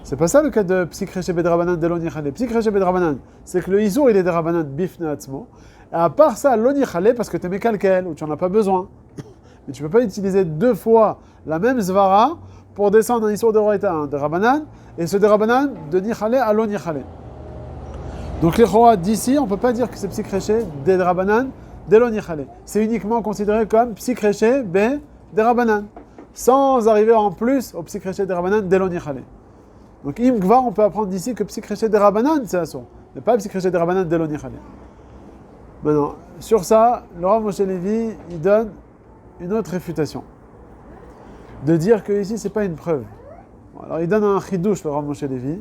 C'est pas ça le cas de Psikreché Bedrabanan de l'Onichale. Psikreché Bedrabanan, c'est que le Isour il est Drabanan Bifne Atzmo. Et à part ça, l'Onichale, parce que tu es mécalquel, ou tu n'en as pas besoin. Mais tu ne peux pas utiliser deux fois la même Zvara pour descendre un Isour de Roïta, de Rabanan, et ce de Rabanan de Nichale à l'Onichale. Donc les Choa d'ici, on ne peut pas dire que c'est Psikreché des Drabanan de l'Onichale. C'est uniquement considéré comme Psikreché Be des Rabanan, sans arriver en plus au Psikreché des Rabanan de l'Onichale. Donc, Imgvar, on peut apprendre d'ici que Psikreché des Rabanan, c'est Assour, mais pas Psikreché des Rabanan de l'Onichale. Maintenant, sur ça, le Rav Moshe Levi, il donne une autre réfutation. De dire que ici, c'est pas une preuve. Bon, alors, il donne un chidouche, le Rav Moshe Levi,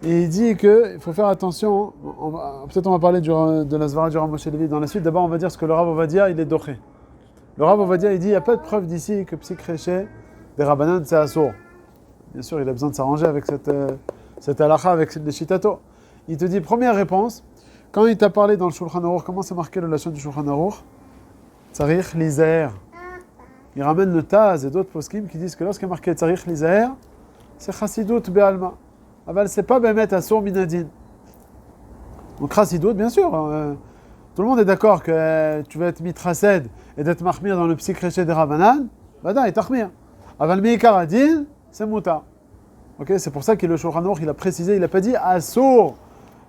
et il dit qu'il faut faire attention. Peut-être on va parler de la Zvara du Rav Moshe Levi dans la suite. D'abord, on va dire ce que le Rav Ovadia, il est doché. Le Rav Ovadia, il dit il n'y a pas de preuve d'ici que Psikreché des Rabanan, c'est Assour. Bien sûr, il a besoin de s'arranger avec cette halakha, avec les shitato. Il te dit, première réponse, quand il t'a parlé dans le Shulchan Aruch, comment c'est marqué le lachon du Shulchan Aruch? Tzarich lizaher. Il ramène le Taz et d'autres poskim qui disent que lorsqu'il est marqué Tzarich lizaher, c'est chassidut be'alma. Aval, c'est pas be'emet asur minadin. Donc chassidut, bien sûr, tout le monde est d'accord que tu vas être mitrased et d'être mahmir dans le psikreché des Rabanan, bada, et tahmir. Aval meikar adin, c'est mouta. Ok, c'est pour ça que le Shulchan Aruch, il a précisé, il n'a pas dit assour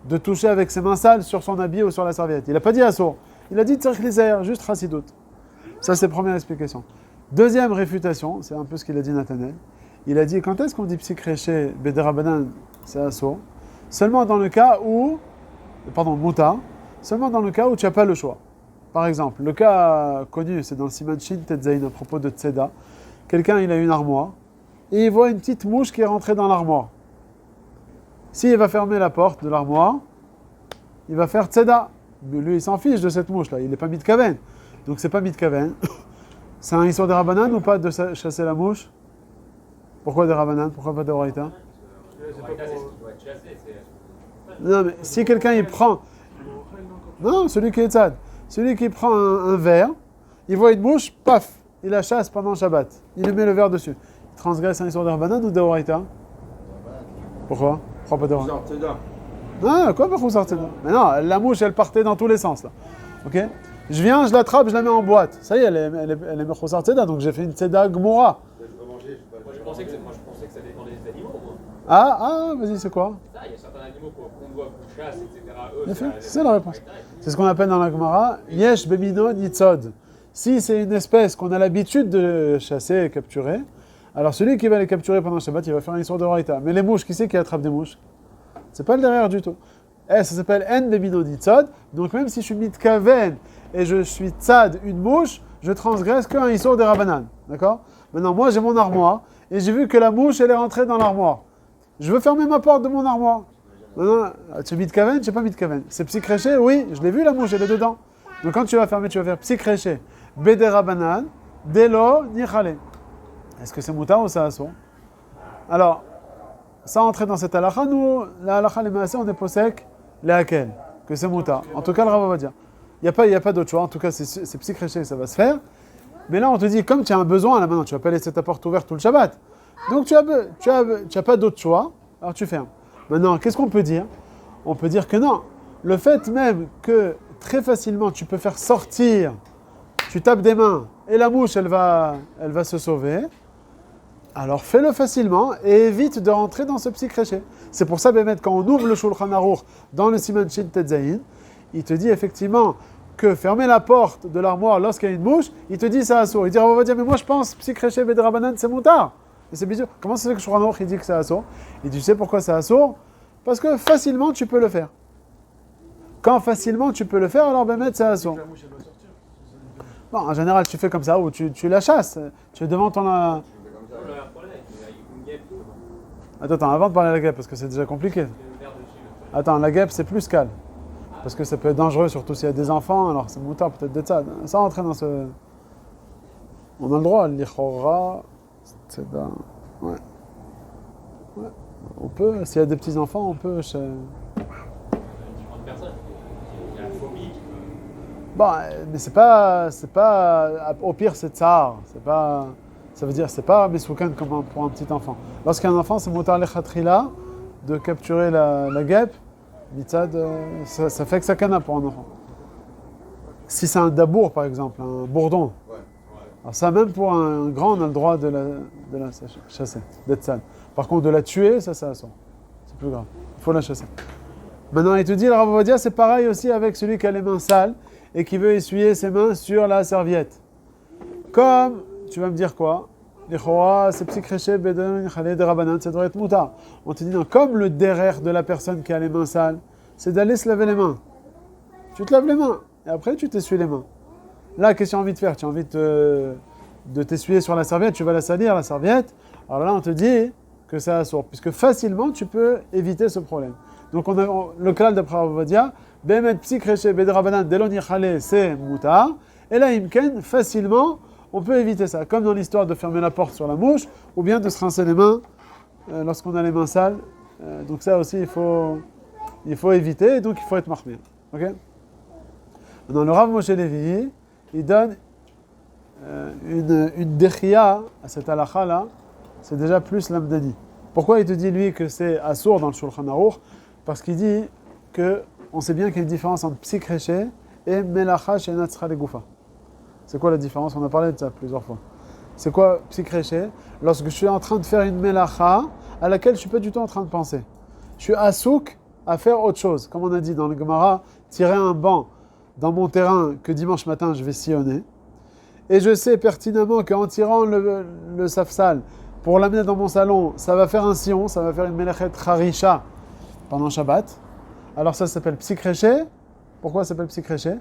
de toucher avec ses mains sales sur son habit ou sur la serviette. Il n'a pas dit assour. Il a dit tzarich lizaher, juste chassidut. Ça, c'est la première explication. Deuxième réfutation, c'est un peu ce qu'il a dit Nathanaël. Il a dit, quand est-ce qu'on dit psikreché bederabanan, c'est assour? Seulement dans le cas où, mouta, seulement dans le cas où tu n'as pas le choix. Par exemple, le cas connu, c'est dans le Siman Shin Tetzain à propos de Tzeda. Quelqu'un, il a une armoire, et il voit une petite mouche qui est rentrée dans l'armoire. S'il va fermer la porte de l'armoire, il va faire tzeda. Mais lui, il s'en fiche de cette mouche-là. Il n'est pas mitkaven. Donc, c'est pas mitkaven. C'est un issur de Rabanan ou pas de chasser la mouche? Pourquoi de Rabanan? Pourquoi pas de Horaïta? Non, mais si quelqu'un, il prend... Non, celui qui est tzad. Celui qui prend un verre, il voit une mouche, paf, il la chasse pendant Shabbat. Il lui met le verre dessus. Il transgresse un issur de Rabanan ou de Horaïta? Pourquoi? Pourquoi pas de Horaïta? Non, quoi, mais non, la mouche, elle partait dans tous les sens, là. Ok? Je viens, je l'attrape, je la mets en boîte. Ça y est, elle est mechoussar tzeda, donc j'ai fait une tzeda gmoura. Moi, je pensais que ça dépendait des animaux, moi. Vas-y, c'est quoi? Ça, il y a certains animaux qu'on doit qu'on chasse, etc. C'est ça la réponse. C'est ce qu'on appelle dans la Gemara, yesh bemino nitzod. Si c'est une espèce qu'on a l'habitude de chasser et capturer, alors celui qui va les capturer pendant Shabbat, il va faire un issur de Horaïta. Mais les mouches, qui c'est qui attrape des mouches? C'est pas le derrière du tout. Ça s'appelle en bemino nitzod. Donc même si je suis mitkaven et je suis tzad, une mouche, je transgresse qu'un issur de Rabanan. D'accord? Maintenant, moi, j'ai mon armoire, et j'ai vu que la mouche, elle est rentrée dans l'armoire. Je veux fermer ma porte de mon armoire. Maintenant, tu es mitkaven, tu n'es pas mitkaven. C'est psikreché, oui, je l'ai vu, la mouche, elle est dedans. Donc quand tu vas fermer, tu vas faire psikreché, bede Rabanan, delo, nichale. Est-ce que c'est mouta ou c'est assour? Alors, sans entrer dans cette halakha, nous, la halakha, les maaseh, on est posek, les hakel, que c'est mouta. En tout cas, le Rav va dire. Il n'y a pas d'autre choix, en tout cas c'est psikreché, ça va se faire. Mais là on te dit, comme tu as un besoin là maintenant, tu ne vas pas laisser ta porte ouverte tout le Shabbat. Donc tu as pas d'autre choix, alors tu fermes. Maintenant, qu'est-ce qu'on peut dire? On peut dire que non. Le fait même que très facilement tu peux faire sortir, tu tapes des mains et la mouche elle va se sauver, alors fais-le facilement et évite de rentrer dans ce psikreché. C'est pour ça, Bémet, quand on ouvre le Shulchan Aruch dans le Siman Shin Tetzain, il te dit effectivement que fermer la porte de l'armoire lorsqu'il y a une mouche, il te dit ça assour. Il dit, on va dire, mais moi je pense, psikreché bedrabanan, c'est moutard. Et c'est bizarre. Comment c'est que le Shulchan Aruch il dit que c'est assour? Il dit, tu sais pourquoi c'est assour? Parce que facilement tu peux le faire. Quand facilement tu peux le faire, alors Bémet, c'est assour. Bon, en général, tu fais comme ça, ou tu la chasses. Tu es devant ton... Attends, avant de parler de la guêpe, parce que c'est déjà compliqué. Attends, la guêpe, c'est plus calme. Parce que ça peut être dangereux, surtout s'il y a des enfants, alors c'est moutard peut-être d'être ça. Sans entrer dans ce... On a le droit, l'ichora, c'est ouais. On peut, s'il y a des petits-enfants, on peut... Bon, mais c'est pas... Au pire, c'est tsar. Ça veut dire, c'est pas mesoukan comme pour un petit enfant. Lorsqu'un enfant, c'est mutar lechatchila de capturer la guêpe, mitzad, ça fait que ça cana pour un enfant. Si c'est un dabour, par exemple, un bourdon, alors ça, même pour un grand, on a le droit de la chasser, d'être sale. Par contre, de la tuer, ça sort. C'est plus grave. Il faut la chasser. Maintenant, il te dit, le Rav Ovadia, c'est pareil aussi avec celui qui a les mains sales et qui veut essuyer ses mains sur la serviette. Comme, tu vas me dire quoi? C'est psychréché, bedon, chalé, de rabanan, ça devrait être moutar. On te dit, non, comme le derrière de la personne qui a les mains sales, c'est d'aller se laver les mains. Tu te laves les mains et après, tu t'essuies les mains. Là, qu'est-ce que tu as envie de faire? Tu as envie de t'essuyer sur la serviette, tu vas la salir, la serviette. Alors là, on te dit que c'est assourd, puisque facilement, tu peux éviter ce problème. Donc, le klal d'après Rav Ovadia, Bemet psychréché, bedrabanan, delon yichale, c'est moutar. Et là, imken, facilement, on peut éviter ça. Comme dans l'histoire de fermer la porte sur la mouche, ou bien de se rincer les mains lorsqu'on a les mains sales. Donc ça aussi, il faut éviter, et donc il faut être mahmir. Ok? Maintenant, le Rav Moshe Levi, il donne une dechia à cette halakha là, c'est déjà plus l'amdani. Pourquoi il te dit lui que c'est assour dans le Shulchan Aruch? Parce qu'il dit que on sait bien qu'il y a une différence entre psychréché et melacha chez Natsra Legoufa. C'est quoi la différence? On a parlé de ça plusieurs fois. C'est quoi psychréché? Lorsque je suis en train de faire une melacha à laquelle je ne suis pas du tout en train de penser. Je suis assouk à faire autre chose. Comme on a dit dans le Gemara, tirer un banc dans mon terrain que dimanche matin je vais sillonner. Et je sais pertinemment qu'en tirant le safsal pour l'amener dans mon salon, ça va faire un sillon, ça va faire une melechet harisha pendant Shabbat. Alors ça s'appelle psychréché. Pourquoi ça s'appelle psychréché?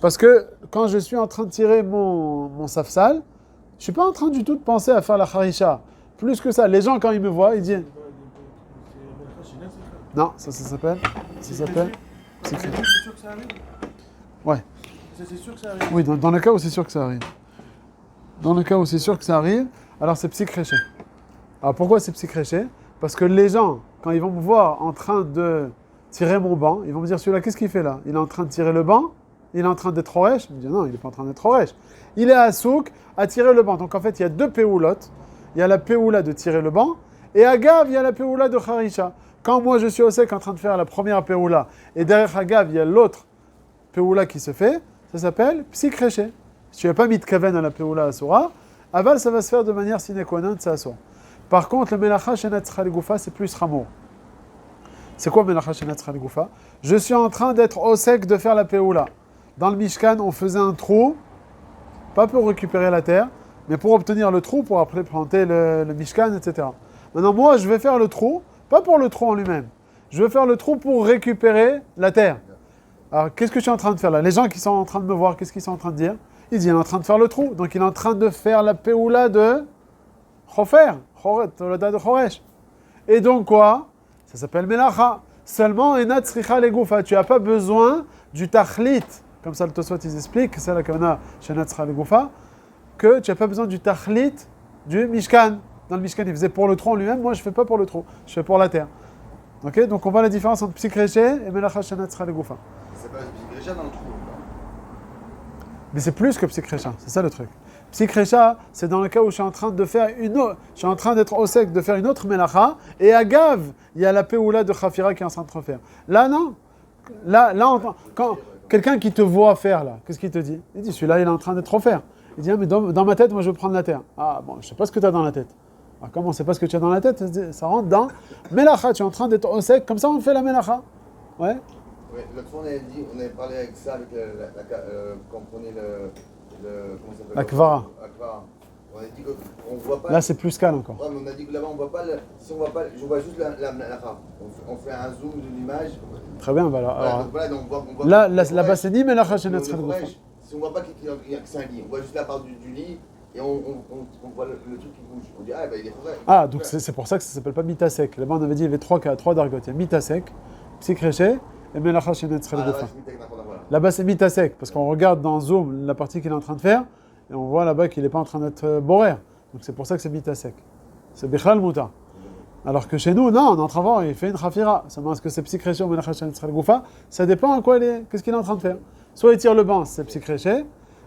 Parce que quand je suis en train de tirer mon safsal, je ne suis pas en train du tout de penser à faire la harisha. Plus que ça, les gens quand ils me voient, ils disent... Non, ça s'appelle... Ça s'appelle... psychréché. C'est sûr que ça arrive? Ouais. C'est sûr que ça arrive? Oui, dans le cas où c'est sûr que ça arrive. Dans le cas où c'est sûr que ça arrive, alors c'est psychréché. Alors pourquoi c'est psychréché? Parce que les gens, quand ils vont me voir en train de tirer mon banc, ils vont me dire, celui-là, qu'est-ce qu'il fait là? Il est en train de tirer le banc? Il est en train d'être horesh? Je me dis, non, il n'est pas en train d'être horesh. Il est à souk à tirer le banc. Donc en fait, il y a deux péoulottes. Il y a la péoula de tirer le banc, et à Gav, il y a la péoula de harisha. Quand moi je suis au sec en train de faire la première péoula, et derrière Agav, il y a l'autre péoula qui se fait, ça s'appelle psychréché. Si tu n'as pas mis de kaven à la péoula asura, aval, ça va se faire de manière sine qua non, ça asura. Par contre, le melacha shenat goufa, c'est plus ramour. C'est quoi melacha shenat goufa? Je suis en train d'être au sec de faire la péoula. Dans le Mishkan, on faisait un trou, pas pour récupérer la terre, mais pour obtenir le trou, pour après planter le Mishkan, etc. Maintenant, moi, je vais faire le trou, pas pour le trou en lui-même. Je vais faire le trou pour récupérer la terre. Alors, qu'est-ce que je suis en train de faire là? Les gens qui sont en train de me voir, qu'est-ce qu'ils sont en train de dire? Ils disent, il est en train de faire le trou. Donc, il est en train de faire la péoula de Chofer, Tolada de Choresh. Et donc, quoi? Ça s'appelle Melacha. Seulement, Enat Sricha Legoufa. Tu n'as pas besoin du Tachlit. Comme ça, le Tosfot, ils expliquent, c'est la Kavana, Shenat Sricha Legoufa, que tu n'as pas besoin du Tachlit du Mishkan. Dans le Mishkan, il faisait pour le trou en lui-même. Moi, je ne fais pas pour le trou. Je fais pour la terre. Ok? Donc, on voit la différence entre Psychréché et Melacha Shenat Sricha Legoufa. C'est pas Psychrécha dans le trou. Mais c'est plus que Psychrécha, c'est ça le truc. Psychrécha, c'est dans le cas où je suis en train de faire je suis en train d'être au sec, de faire une autre melacha, et à Gav, il y a la péoula de Khafira qui est en train de refaire. Là, non. Là, quand quelqu'un qui te voit faire, là, qu'est-ce qu'il te dit? Il dit, celui-là, il est en train d'être refaire. Il dit, ah, mais dans ma tête, moi, je veux prendre la terre. Ah, bon, je sais pas ce que tu as dans la tête. Alors, comment on sait pas ce que tu as dans la tête? Ça rentre dans melacha, tu es en train d'être au sec, comme ça, on fait la melacha. Ouais. Oui, l'autre fois, on avait parlé avec ça, avec quand on prenait comment ça s'appelle? La kvara. On a dit qu'on ne voit pas... Là, c'est plus calme encore. Ouais, mais on a dit que là-bas, on voit pas... Si on voit pas... Je vois juste la on fait un zoom d'une image. Très bien, bah alors, voilà, donc on voit là-bas, c'est ni melacha chez notre si on voit pas que c'est un lit, on voit juste la part du lit, et on voit le truc qui bouge. On dit, ah, bah, il est vrai. Ah, donc c'est pour ça que ça s'appelle pas mitasek. Là-bas, on avait dit, il y avait trois dargotes. Il y a mitasek, psychréché, et melacha chez notre Là-bas, c'est mitasek, parce qu'on regarde dans Zoom la partie qu'il est en train de faire, et on voit là-bas qu'il n'est pas en train d'être borer. Donc c'est pour ça que c'est mitasek. C'est bichal muta. Alors que chez nous, non, on est en train de voir, il fait une khafira. Ça est-ce que c'est psychréché ou melacha chez notre goufa? Ça dépend à quoi qu'est-ce qu'il est en train de faire. Soit il tire le banc, c'est psychréché,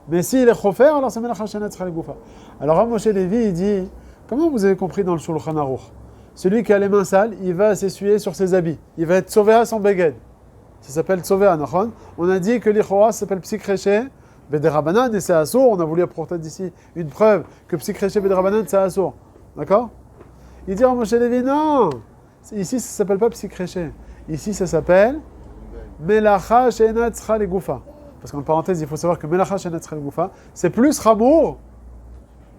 Mais s'il est chofer, alors c'est melacha shenetzcha legoufa. Alors Rav Moshe Levi, il dit, comment vous avez compris dans le Shulchan Aruch? Celui qui a les mains sales, il va s'essuyer sur ses habits. Il va être sauvé à son beged. Ça s'appelle sauvé à Nachon. On a dit que l'ichoa s'appelle psikreché, bederabanan, et c'est assour. On a voulu apporter d'ici une preuve que psikreché, bederabanan, c'est assour. D'accord? Il dit à Moshe Levi, non, ici ça s'appelle pas psikreché. Ici ça s'appelle melacha shenetzcha legoufa. Parce qu'en parenthèse, il faut savoir que melacha shenetzcha legoufa, c'est plus ramour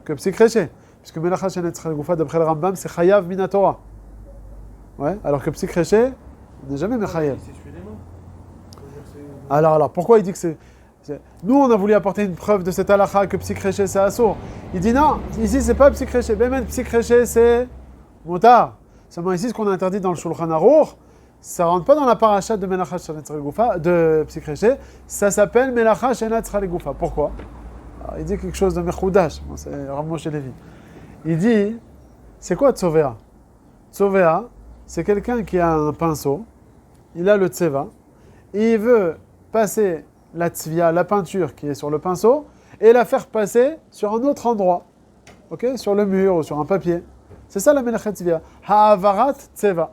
que psikreché. Puisque melacha shenetzcha legoufa, d'après le Rambam, c'est chayav minatora. Ouais, alors que psikreché, on n'est jamais mechayev. Alors, pourquoi il dit que c'est... Nous, on a voulu apporter une preuve de cette halakha que psikreché, c'est assour. Il dit non, ici, c'est pas psikreché. Bémen, psikreché, c'est motar. Seulement ici, ce qu'on a interdit dans le Shulchan Aruch, ça rentre pas dans la paracha de melacha shenetzcha legoufa, de psikreché, ça s'appelle melacha shenetzcha legoufa. Pourquoi? Alors, il dit quelque chose de mechoudash. Bon, c'est Rav Moshe Levi. Il dit, c'est quoi tzovéa? Tzovéa, c'est quelqu'un qui a un pinceau, il a le tseva, et il veut passer la tzvia, la peinture qui est sur le pinceau, et la faire passer sur un autre endroit, ok, sur le mur ou sur un papier. C'est ça la melachet tzvia. Ha'avarat tseva.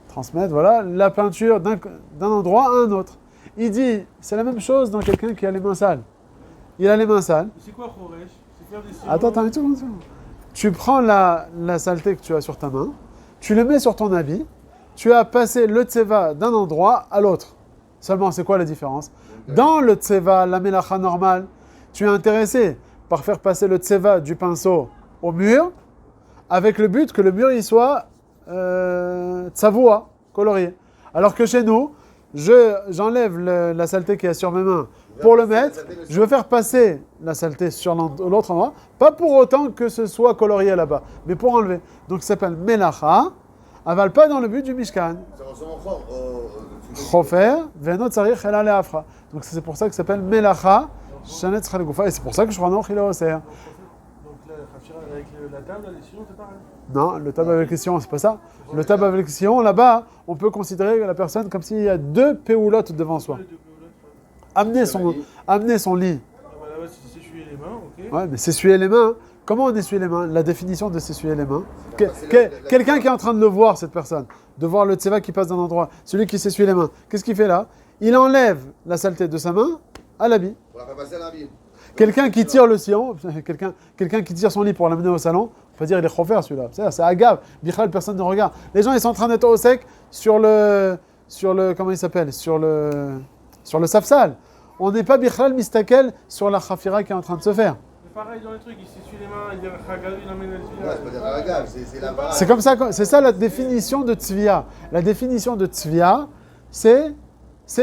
Transmettre, voilà, la peinture d'un endroit à un autre. Il dit, c'est la même chose dans quelqu'un qui a les mains sales. Il a les mains sales. C'est quoi Khoresh? C'est faire des signaux. Attends, une seconde. Tu prends la saleté que tu as sur ta main, tu le mets sur ton habit, tu as passé le tseva d'un endroit à l'autre. Seulement, c'est quoi la différence? Dans le tseva, la melacha normale, tu es intéressé par faire passer le tseva du pinceau au mur, avec le but que le mur il soit tsavoua, colorié. Alors que chez nous, j'enlève la saleté qui est sur mes mains pour le mettre, je veux faire passer la saleté sur l'autre endroit, pas pour autant que ce soit colorié là-bas, mais pour enlever. Donc ça s'appelle melacha, avale pas dans le but du mishkan. Ça ressemble Chofer, venot tzarich ela leafra. Donc c'est pour ça que ça s'appelle melacha, shenetzcha legoufa, et c'est pour ça que je crois non il est au serre. Donc là, avec la table, les sillons, c'est pareil. Non, le tab avec les sillons, c'est pas ça. Le tab avec les sillons, là-bas, on peut considérer la personne comme s'il y a deux péoulottes devant soi. Amener son lit. Ah bah là-bas, c'est s'essuyer les mains, ok. Ouais, mais s'essuyer les mains. Comment on essuie les mains? La définition de s'essuyer les mains. Quelqu'un qui est en train de le voir, cette personne, de voir le tseva qui passe d'un endroit, celui qui s'essuie les mains, qu'est-ce qu'il fait là? Il enlève la saleté de sa main à l'habit. On va faire passer l'habit. Quelqu'un qui tire le sillon, quelqu'un qui tire son lit pour l'amener au salon, on peut dire il est chofer celui-là. C'est agave. Bichal, personne ne regarde. Les gens ils sont en train d'être au sec sur le comment il s'appelle, sur le safsal. On n'est pas bichal mistakel sur la khafira qui est en train de se faire. Mais pareil dans les trucs, il s'essuie les mains, il dit Khagav, il emmène le Ouais, tzvia. c'est pas des ragaves, c'est la base. C'est comme ça, c'est ça la définition de tzvia. La définition de tzvia, c'est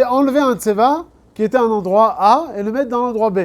enlever un tseva qui était à un endroit A et le mettre dans l'endroit B.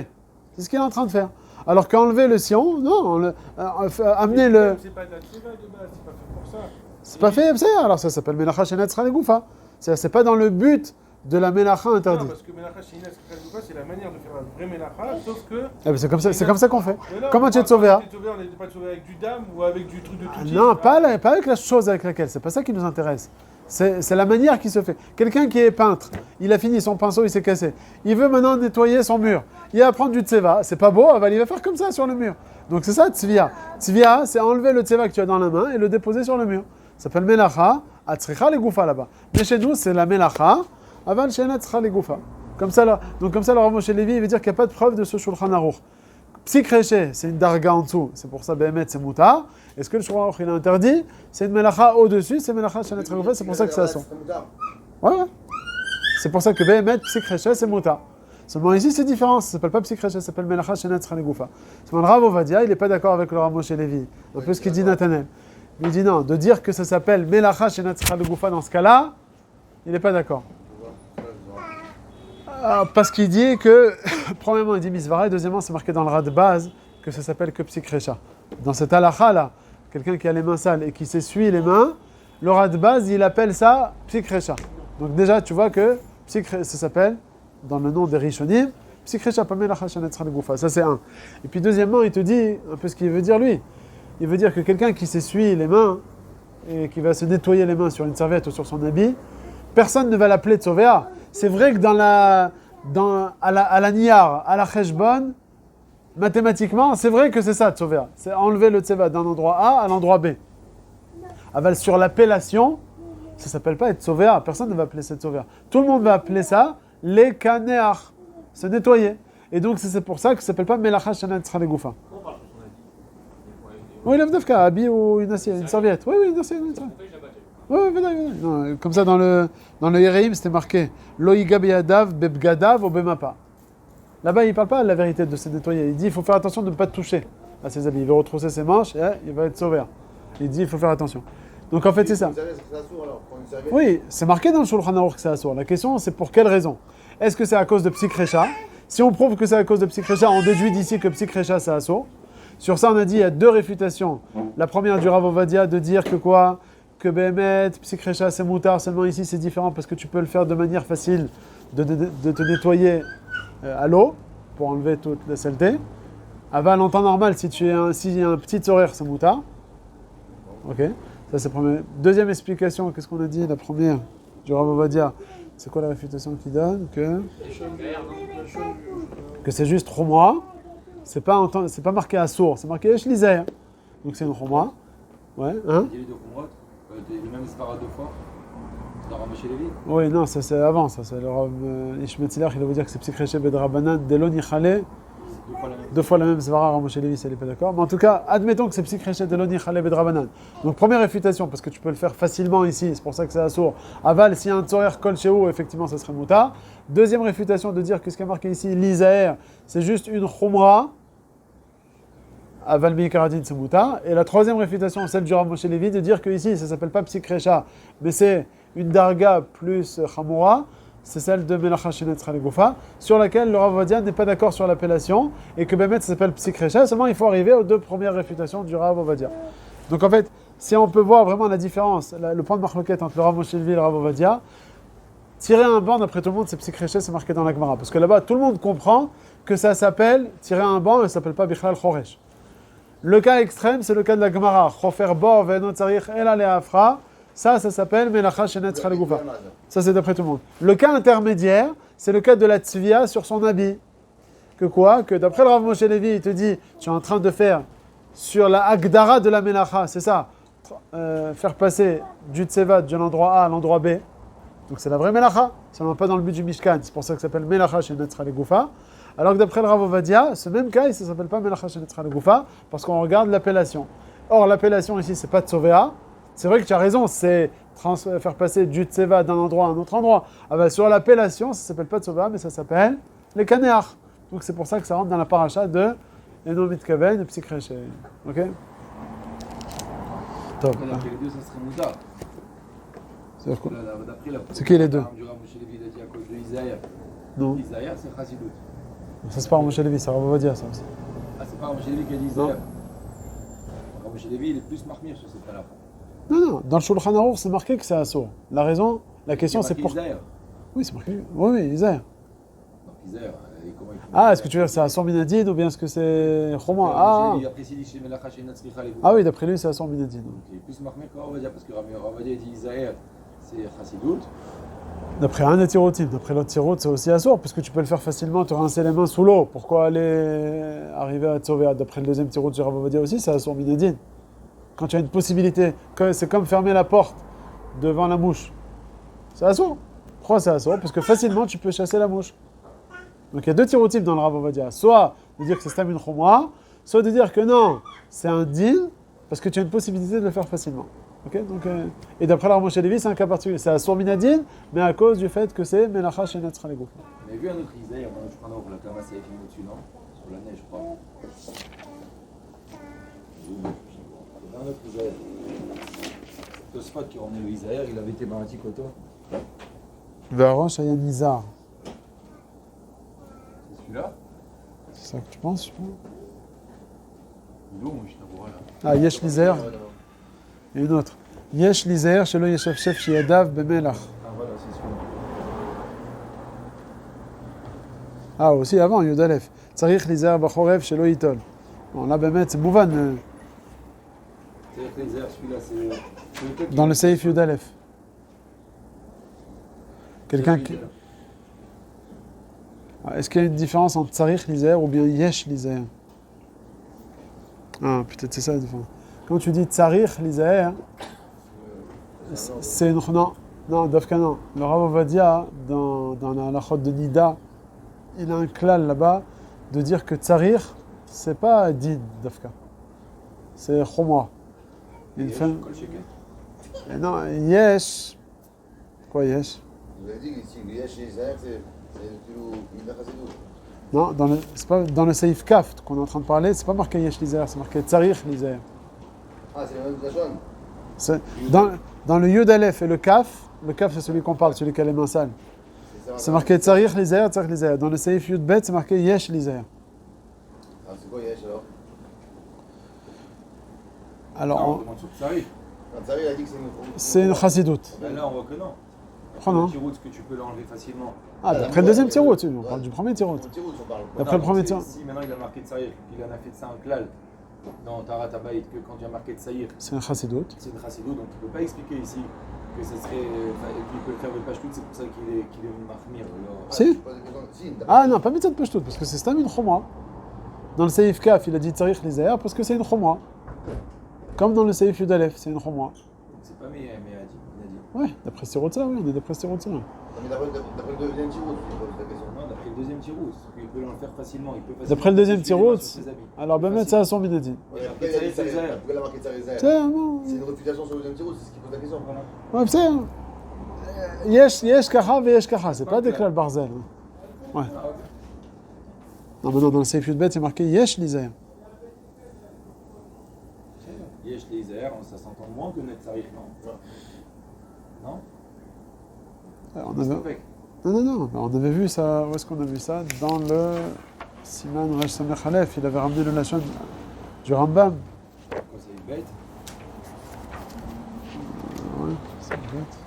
C'est ce qu'il est en train de faire. Alors qu'enlever le sillon, non, amener le... C'est pas de la tzvia de base, c'est pas fait pour ça. C'est pas fait, c'est alors ça s'appelle melacha shenetzcha legoufa. C'est pas dans le but de la melacha Non, interdite. parce que Melacha Shenetzcha legoufa, c'est la manière de faire un vrai Melacha, sauf que. Eh ben, c'est comme ça qu'on fait. Mais non, Comment tu es on sauvé hein? n'était pas sauvé avec du dam ou avec du truc de tout. Non, pas avec la chose avec laquelle. C'est pas ça qui nous intéresse. C'est la manière qui se fait. Quelqu'un qui est peintre, il a fini son pinceau, il s'est cassé. Il veut maintenant nettoyer son mur. Il va prendre du tseva. C'est pas beau, il va faire comme ça sur le mur. Donc c'est ça tzvia. Tzvia, c'est enlever le tseva que tu as dans la main et le déposer sur le mur. Ça s'appelle melacha, atzricha legoufa là-bas. Mais chez nous, c'est la melacha, aval shenetzcha legoufa. Comme ça, là. Donc comme ça, le Rav Moshe Levi, il veut dire qu'il n'y a pas de preuve de ce Shulchan Aruch. Psikreché, c'est une darga en dessous. C'est pour ça, Behemet, c'est moutar. Est-ce que le Shulchan Aruch, il a interdit? C'est une melacha au-dessus, c'est melacha shenetzcha legoufa. C'est pour ça que ça son. Ouais. C'est pour ça que Behemet, psikreché, c'est moutar. Seulement ici, c'est différent. Ça s'appelle pas psikreché, ça s'appelle melacha shenetzcha legoufa. Seulement le Rav Ovadia, il n'est pas d'accord avec le Rav Moshe Levi. Un peu ce qu'il dit Nathanaël. Il dit non, de dire que ça s'appelle melacha shenetzcha legoufa dans ce cas-là, il n'est pas d'accord. Parce qu'il dit que, premièrement, il dit misvara, et deuxièmement, c'est marqué dans le rat de base que ça s'appelle que psikrecha. Dans cet halakha là, quelqu'un qui a les mains sales et qui s'essuie les mains, le rat de base, il appelle ça psikrecha. Donc déjà, tu vois que ça s'appelle, dans le nom des Rishonim, psikrecha, pas melacha shenetzcha legoufa. Ça, c'est un. Et puis deuxièmement, il te dit un peu ce qu'il veut dire lui. Il veut dire que quelqu'un qui s'essuie les mains et qui va se nettoyer les mains sur une serviette ou sur son habit, personne ne va l'appeler tzovéa. c'est vrai que à la niyar, à la cheshbon, mathématiquement, c'est vrai que c'est ça, tzovéa. C'est enlever le tseva d'un endroit A à l'endroit B. Aval, sur l'appellation, ça s'appelle pas être tzovéa. Personne ne va appeler ça tzovéa. Tout le monde va appeler ça les kaneach, se nettoyer. Et donc, c'est pour ça que ça s'appelle pas melacha shana tzra legoufa. On parle sur son habit. Oui, l'avdavka, habit ou une assiette, une serviette. Oui, une assiette, une serviette. Oui, oui, comme ça, dans le Yereim, c'était marqué Loïga beyadav, bebgadav ou bemapa. Là-bas, il ne parle pas de la vérité de se nettoyer. Il dit il faut faire attention de ne pas toucher à ses habits. Il va retrousser ses manches et il va être sauvé. Il dit il faut faire attention. Donc en fait, c'est ça. Oui, c'est marqué dans le Shulchan Aruch que c'est assour. La question, c'est pour quelle raison? Est-ce que c'est à cause de Psikrecha? Si on prouve que c'est à cause de Psikrecha, on déduit d'ici que Psikrecha, c'est assour. Sur ça, on a dit il y a deux réfutations. La première du Rav Ovadia de dire que quoi? Que Behemet, Psikrecha, c'est moutard. Seulement ici, c'est différent parce que tu peux le faire de manière facile de te nettoyer à l'eau pour enlever toute la saleté. Aval, en temps normal, s'il y a un petit horaire, c'est moutard. Ok, ça c'est première. Deuxième explication, qu'est-ce qu'on a dit? La première du Rav Ovadia, c'est quoi la réfutation qu'il donne? Que c'est juste Chomra, c'est pas marqué à sourd, c'est marqué Yesh Lizer. Donc c'est une Chomra. Ouais, hein? Il y a eu deux Khumrot, le même Sfara deux fois, dans Ramoché Lévi. Oui, non, ça c'est avant, ça c'est le Rav Ishmetzilach, il va vous dire que c'est Psikreche Bedrabanan, Delon Yichale. Deux fois la même Svara, Ramoshe Lévi, elle n'est pas d'accord. Mais en tout cas, admettons que c'est Psikreche Delon Yichale Bedrabanan. Donc première réfutation, parce que tu peux le faire facilement ici, c'est pour ça que c'est assour. Aval, s'il y a un tzorer kol shehu, effectivement, ça serait mouta. Deuxième réfutation de dire que ce qui est marqué ici, l'isaer, c'est juste une chumra. Aval Mikaradin, c'est mouta. Et la troisième réfutation, celle du Ramoshe Lévi, de dire que ici, ça s'appelle pas Psikrecha, mais c'est une darga plus chamura. C'est celle de Melacha Shenet Legoufa, sur laquelle le Rav Ovadia n'est pas d'accord sur l'appellation, et que Bémet s'appelle Psikrecha, seulement il faut arriver aux deux premières réfutations du Rav Ovadia. Donc en fait, si on peut voir vraiment la différence, le point de marloquette entre le Rav Moshe Levi et le Rav Ovadia, tirer un banc, d'après tout le monde, c'est Psikrecha, c'est marqué dans la Gemara. Parce que là-bas, tout le monde comprend que ça s'appelle tirer un banc, et ça s'appelle pas Bichlal Choresh. Le cas extrême, c'est le cas de la Gemara. Chofer bor ve'eno tzarich ela le'afra. Ça s'appelle Melacha Shenet Legoufa. Ça, c'est d'après tout le monde. Le cas intermédiaire, c'est le cas de la tzvia sur son habit. Que quoi? Que d'après le Rav Moshe Levi, il te dit, tu es en train de faire sur la Agdara de la Melacha, c'est ça, faire passer du tseva de l'endroit A à l'endroit B. Donc c'est la vraie Melacha, seulement pas dans le but du Mishkan. C'est pour ça que ça s'appelle Melacha Shenet Legoufa. Alors que d'après le Rav Ovadia, ce même cas, ça ne s'appelle pas Melacha Shenet Legoufa, parce qu'on regarde l'appellation. Or, l'appellation ici, c'est pas Tzovea. C'est vrai que tu as raison, c'est faire passer du tseva d'un endroit à un autre endroit. Ah ben, sur l'appellation, ça ne s'appelle pas tseva, mais ça s'appelle les kanéach. Donc c'est pour ça que ça rentre dans la paracha de Enomit Kaven et Psikreche. Ok? Top. D'après les deux, ça serait Mouta. C'est qui les deux? Du Ramoshe Lévi, il a dit à cause de Isaïa. Non. Isaïa, c'est Chassidout. Ça c'est pas Ramoshe Levi, ça Rav Ovadia ça aussi. Ah, c'est pas Ramoshe Lévi qui a dit Isaïa. Ramoshe Lévi, il est plus marmire sur cette palabre. Non, dans le Shulchan Aruch, c'est marqué que c'est assour. La raison, la question c'est pour... Isaïa. Oui, c'est marqué. Oui, Isaïa. Donc Isaïa, comment il faut... Ah, est-ce que tu veux dire que c'est assour minadid ou bien est-ce que c'est Choma? Ah, oui, d'après lui, c'est assour minadid. Il est plus marmire que Rav Ovadia, parce que Rav Ovadia dit Isaïa, c'est Chassidout. D'après un des tirotim, d'après l'autre tirot, c'est aussi assour, parce que tu peux le faire facilement, te rincer les mains sous l'eau. Pourquoi aller arriver à Tzovea? D'après le deuxième tirot du Rav Ovadia aussi, c'est assour minadid. Quand tu as une possibilité, c'est comme fermer la porte devant la mouche. C'est assour. Pourquoi c'est assour? Parce que facilement tu peux chasser la mouche. Donc il y a deux tirotypes dans le Rav Ovadia. Soit de dire que c'est stam une chumra, soit de dire que non, c'est un deal, parce que tu as une possibilité de le faire facilement. Okay? Donc, et d'après le Rav Moshe Levi, c'est un cas particulier. C'est assour minadin, mais à cause du fait que c'est melacha shenet legoufa. On a vu un autre Isaïa, je crois, pour la Kama Saïfim au-dessus, non? Sur la neige, je crois. Un autre Isaïe. Le spot qui revenait au Isaïe, il avait été Barati Koto. Varosh Aya Nizar. C'est celui-là? C'est ça que tu penses, je pense? L'eau, moi je t'avoue là. Ah, Yesh Lizer. Et une autre. Yesh Lizer, Shelo Yeshav Shef Shiadav Bemelach. Ah voilà, c'est celui-là. Ah, aussi avant, Yudalef. Tsarich Lizer Bachorev Shelo Yitol. Bon, là, Bemet, c'est Bouvan. C'est celui-là, c'est Dans le Seif Yudalef. Quelqu'un qui... Est-ce qu'il y a une différence entre tsarich lizer ou bien yesh lizer? Ah, peut-être c'est ça la différence. Quand tu dis tsarich lizer, c'est une... Non, Dafka non. Le Rav Ovadia, dans la halachot de Nida, il a un klal là-bas de dire que tsarich, c'est pas did Dafka. C'est chomra. Il fait... Et non, yesh. Quoi yesh? Vous avez dit que si Yesh Lizer, c'est une chassidut. Non, c'est pas dans le Seif Kaf qu'on est en train de parler, c'est pas marqué yesh lizer, c'est marqué tsarich lizer. Ah, c'est la même Lachon. C'est dans le Yud Aleph et le Kaf c'est celui qu'on parle, celui qui a les mains sales. C'est marqué tsarich lizer. Dans le Seif Yud Bet, c'est marqué yesh lizer. Ah, c'est quoi Yesh alors? Alors, Non, on demande sur Tsarich. Quand Tsarich a dit que c'est une chassidut. Ben là, on voit que non. Oh non. Le petit route que tu peux l'enlever facilement. Ah, d'après le deuxième tirot, on parle du premier tirot. on parle. D'après le Non, premier c'est- tirot. Si maintenant il a marqué Tsarich, il en a fait de ça un klal dans Tarat Abayit, que quand il a marqué Tsarich, C'est une chassidut. c'est une chassidut, donc il ne peut pas expliquer ici que ce serait. Qu'il peut faire le pashtout, c'est pour ça qu'il est mahmir. Si? Ah non, pas mitzvah de pashtout, parce que c'est stam une chomra. Dans le Seif Kaf, il a dit tsarich lizer parce que c'est une chomra. Comme dans le Seif Yud Aleph, c'est une chomra. C'est pas mais il a dit. Ouais, d'après Sirotza, oui, on est d'après Sirotza. Mais d'après le deuxième tirot, tu poses la question. Non, d'après le deuxième tirou, il peut le faire facilement. D'après le deuxième tirot, tirou, alors ben mettre ça à son minati. Pourquoi il a marqué Tsarich Lizer? C'est non. C'est une réfutation sur le deuxième tirot, c'est ce qui pose la question. Ouais, c'est yesh kacha ve yesh kacha, c'est pas des klal barzel. Ouais. Non, mais non, dans le Seif Yud Bet, c'est marqué yesh lizer. Yesh Lizer, ça s'entend moins que Net Tsarich, non? Non? On avait... Non, on avait vu ça, où est-ce qu'on a vu ça? Dans le Siman Resh Samech Aleph, il avait ramené le lachon du Rambam. Quoi, c'est une bête? Ouais, c'est bête.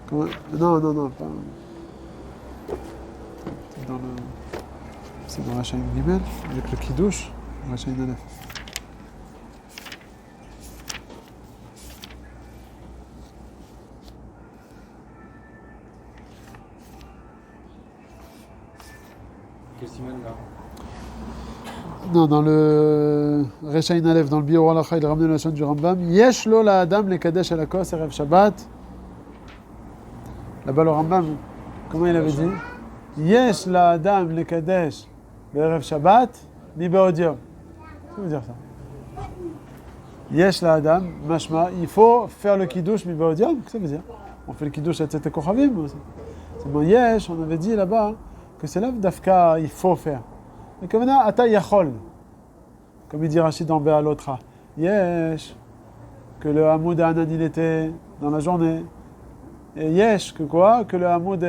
Comment... Non, pas... Dans le... C'est dans Rachaïn Gimel, avec le Kiddush, Rachaïn Aleph. Quel siman là? Non, dans le Rechaïn Aleph, dans le Biur Halacha, il a ramené la chaîne du Rambam. Yesh lo la adam le kadesh al akos erev Shabbat. Là-bas, le Rambam, comment il avait dit? Yesh la adam le kadesh erev Shabbat mi be'odiom. Qu'est-ce que veut dire ça? Yesh la adam, mashma, il faut faire le kiddush mi be'odiom. Qu'est-ce que ça veut dire? On fait le kiddush à Tzete Kochavim. C'est bon, yesh, on avait dit là-bas que c'est là dafka, il faut faire. Mais comme là, ata yachol, comme il dit Rachid dans Be'alotra, yesh, que le hamoud Anan il était dans la journée, et yesh, que quoi? Que le hamoud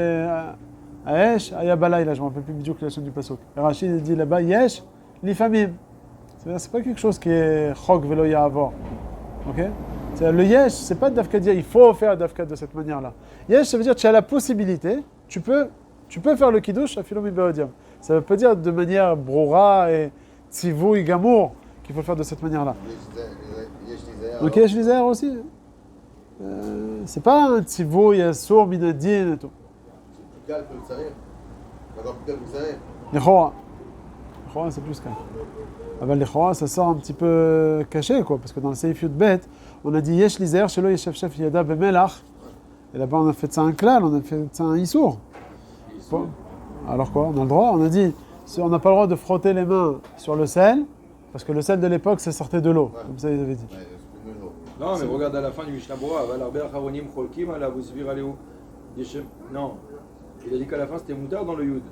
Aesh, ayabalay, là je ne me rappelle plus du que la chaîne du pasuk. Et Rachid il dit là-bas, yesh, lifamim. C'est pas quelque chose qui est chok velo ya'avor. Ok? Le yesh, c'est pas dafka dire il faut faire dafka de cette manière-là. Yesh, ça veut dire que tu as la possibilité, tu peux faire le kiddush à filomi be'odiam. Ça ne veut pas dire de manière broura et tzivou et gamour qu'il faut le faire de cette manière-là. Yesh Lizer. Donc yesh lizer aussi. C'est pas un tzivou, yassour, minadin et tout. Plus calme que le Tsarich. Encore plus calme que le Tsarich. Les choa, c'est plus calme. Ah ben, les choa, ça sort un petit peu caché, quoi, parce que dans le Seif Yud Bet, on a dit yesh lizer, shelo yeshef shef yada bemelach. Et là-bas, on a fait ça un klal, on a fait ça un issour. Bon. Alors quoi? On a le droit? On a dit, on n'a pas le droit de frotter les mains sur le sel, parce que le sel de l'époque, ça sortait de l'eau, comme ça ils avaient dit. Ouais, c'est plus lourd. Non, mais regarde à la fin du Mishnah Bora, Valarber Chavonim Cholkim, ala vous suivre aller où? Non, il a dit qu'à la fin c'était moutard dans le Yud.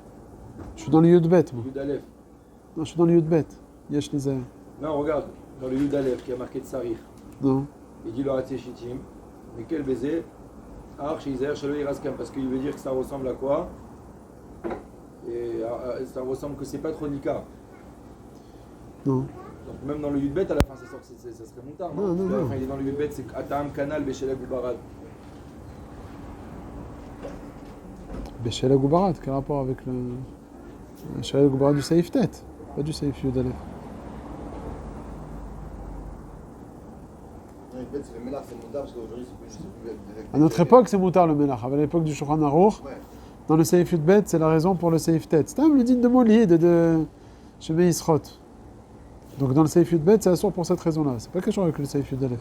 Je suis dans le Yud Bet, moi. Yud Aleph. Non, je suis dans le Yud Bet. Yesh lizer. Non, regarde, dans le Yud Aleph qui a marqué Tsarich. Non. Il dit le Hatzeshitim, mais quel baiser? Arch Izer Shelo Yiraskam, parce qu'il veut dire que ça ressemble à quoi? Et ça ressemble que c'est pas trop Nika. Non. Donc même dans le Yud Bet, à la fin ça serait moutard. Non. À la fin il est dans le Yud Bet, c'est Atam Kanal Beshelek Ubarad. Béchel Goubarat, quel rapport avec le. Béchel Goubarat du Seif Tête, pas du Seif Yud Aleph. Oui. bête, c'est le ménard, c'est moutard, parce qu'aujourd'hui, c'est plus. À notre époque, c'est moutar le Melach. À l'époque du Shulchan Aruch, Ouais. dans le Seif Yudbet, c'est la raison pour le Seif Tet. C'est même le din de Molid de Shemei Yisrot. Donc dans le Seif Yudbet, c'est assourd pour cette raison-là. C'est pas quelque chose avec le Seif Yudalef.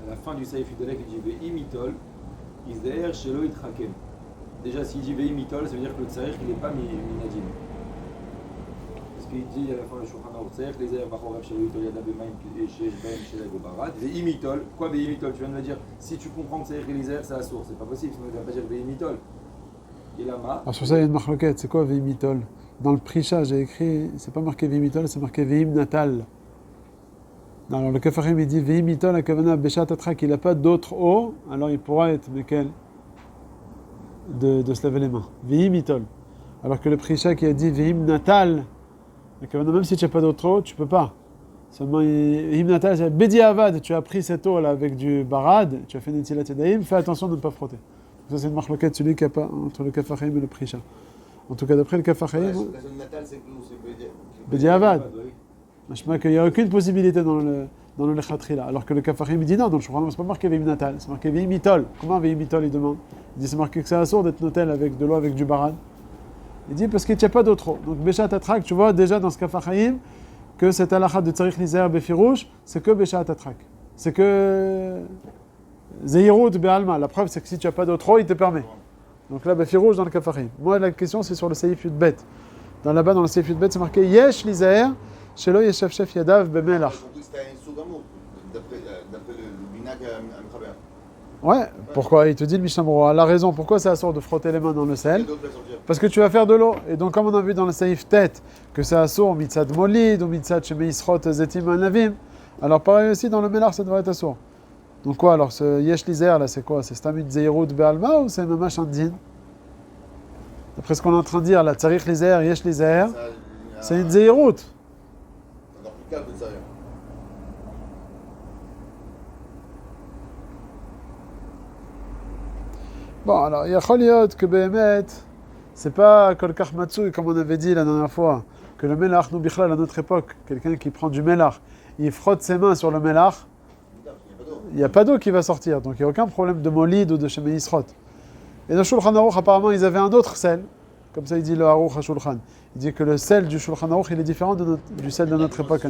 À la fin du Saïf Yudalef, il dit Ve'imitol, Isdaer Shelo Itchakem. Déjà, s'il dit Ve'imitol, ça veut dire que le Tsaïr, il n'est pas Minadim. Parce qu'il dit à la fin du Shulchan Aruch, Tsaïr, les airs, Bachorev Shelo Itol, Yada Bemaim, Shesh Baim, Sheleg Obarat. Ve'imitol. Quoi Ve'imitol? Tu viens de me dire, si tu comprends que Tsaïr et les airs, c'est assourd. C'est pas possible, sinon il ne va pas dire Ve'imitol. Et là-bas. Alors sur ça, il y a une marloquette. C'est quoi Ve'imitol? Dans le Prisha, j'ai écrit, c'est pas marqué Ve'imitol, c'est marqué Ve'im Natal. Non, alors le Kafarim, il dit Ve'imitol, la Kavana Beshat Atrak, il n'a pas d'autre eau, alors il pourra être Mekel de se laver les mains. Ve'imitol. Alors que le Prisha qui a dit Ve'im Natal, la Kavana, même si tu n'as pas d'autre eau, tu peux pas. Seulement, Ve'im Natal, c'est Bedi Avad, tu as pris cette eau là avec du barad, tu as fait Netilat Yadayim, fais attention de ne pas frotter. Ça, c'est une marloquette, celui qui a pas entre le Kafarim et le Prisha. En tout cas, d'après le Kafarim, La zone natale, c'est où? C'est Bedi Avad. Je crois qu'il n'y a aucune possibilité dans le Lechatri là. Alors que le Kafarim dit non, dans le Shulchan Aruch, c'est pas marqué Ve'im Natal, c'est marqué Ve'im Mitol. Comment Ve'im Mitol, il demande? Il dit c'est marqué que c'est assourd d'être notel avec de l'eau avec du barad. Il dit parce qu'il n'y a pas d'autre eau. Donc Beshat Atrak, tu vois déjà dans ce Kafarim que cette halakha de Tzarich Lizer Befirouche, c'est que Beshat Atrak. C'est que Zeirut Be'alma. La preuve, c'est que si tu n'as pas d'autre eau, il te permet. Donc là, Befirouche dans le Kafarim. Moi, la question, c'est sur le Seif Yudbet. Là-bas, dans le Seif Yudbet, c'est marqué Yesh Lizer. Shelo Yeshef Shef Yadav Bemelach. J'ai compris que c'était un sou d'amour, d'après le Binak à Mechaber. Ouais, pourquoi? Il te dit le Mishnah Berurah, la raison pourquoi c'est assourd de frotter les mains dans le sel. Et d'autres places entières. Parce que tu vas faire de l'eau. Et donc, comme on a vu dans le Seif Tet, que c'est assourd mitzad molid ou mitzad shemei yisrot zetim anavim, alors pareil aussi dans le Melach, ça devrait être assourd. Donc quoi alors, ce Yesh Lizer là, c'est quoi? C'est Stamid Zeirut Be'alma ou c'est Mamash Andin? D'après ce qu'on est en train de dire, là, Tzarich Lizer, Yesh Lizer, c'est une Zeirut. Encore plus calme que ça. Bon, alors, il y a Choliot que Behemet, c'est pas Kolkach Matsui, comme on avait dit la dernière fois, que le Melach, nous bichlal à notre époque, quelqu'un qui prend du Melach, il frotte ses mains sur le Melach, il n'y a pas d'eau qui va sortir, donc il n'y a aucun problème de Molid ou de Shemei Yisrot. Et dans Shulchan Aruch, apparemment, ils avaient un autre sel, comme ça il dit le Aruch à Shulchan. Il dit que le sel du Shulchan Aruch, il est différent du sel de notre époque.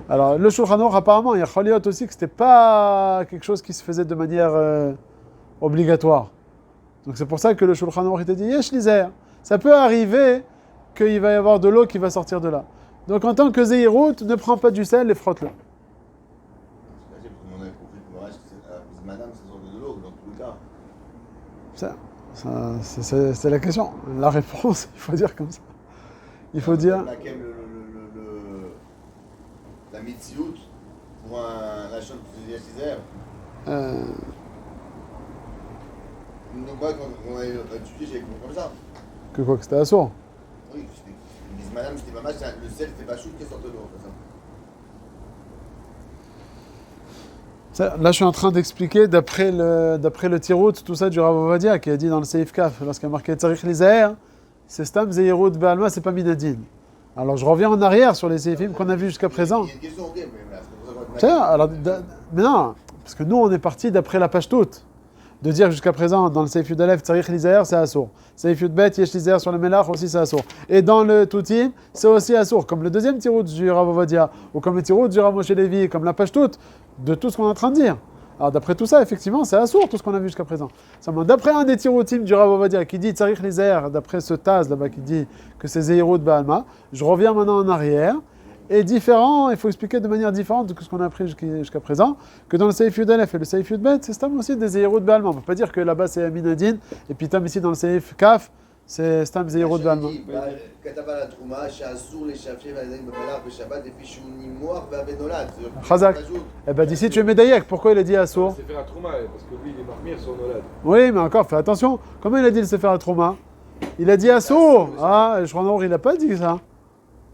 Alors, le Shulchan Aruch, apparemment, il y a Choliot aussi, que c'était pas quelque chose qui se faisait de manière obligatoire. Donc c'est pour ça que le Shulchan Aruch était dit Yesh Lizer. Ça peut arriver qu'il va y avoir de l'eau qui va sortir de là. Donc en tant que Zeirut, ne prends pas du sel et frotte-le. On avait compris que le reste, c'est madame, c'est sur de l'eau, dans tous les cas. C'est la question. La réponse, il faut dire comme ça. Il faut dire. Laquelle la Mitsiout pour un achat de Yesh Lizer. Donc moi, quand on a étudié, j'ai compris comme ça. Que quoi, que c'était assourd. Oui, ils disent madame, c'était maman, le sel, c'était pas chou qui sort de l'eau. Là, je suis en train d'expliquer, d'après le Tirout, tout ça du Rav Ovadia, qui a dit dans le Seif Kaf, lorsqu'il a marqué Tzarich Lizer, c'est Stam Zeirut Be'alma, c'est pas Minadin. Alors, je reviens en arrière sur les Seifim qu'on a vus jusqu'à présent. Il y a une question, ok, mais là, c'est pour ça Tiens, alors, mais non, parce que nous, on est parti d'après la page toute. De dire jusqu'à présent, dans le Seif Yudalef, Tzarich Lizer, c'est assour. Seif Yudbet, Yesh Lizer sur le Melach, aussi c'est assour. Et dans le Toutim, c'est aussi assour. Comme le deuxième Tirout du Rav Ovadia, ou comme le Tirout du Rav Moshe Levi, comme la page toute, de tout ce qu'on est en train de dire. Alors d'après tout ça, effectivement, c'est assour, tout ce qu'on a vu jusqu'à présent. Seulement, d'après un des Tiroutim du Rav Ovadia, qui dit Tzarich Lizer, d'après ce Taz là-bas, qui dit que c'est Zeirut Be'alma, je reviens maintenant en arrière. Et différent, il faut expliquer de manière différente de ce qu'on a appris jusqu'à présent, que dans le Seif Yudalef et le Seif Yudbet, c'est Stam aussi des Zeirut Be'alma. On ne peut pas dire que là-bas c'est Aminadin, et puis Tam ici dans le Seif Kaf, c'est Stam Zeirut Be'alma. Chazak. Eh bien d'ici tu es Médaillek, pourquoi il a dit Assour? C'est faire un trauma, parce que lui il est marmire sur Nolad. Oui, mais encore, fais attention. Comment il a dit le Sefer HaTrouma? Il a dit Assour. Ah, je crois il n'a pas dit ça.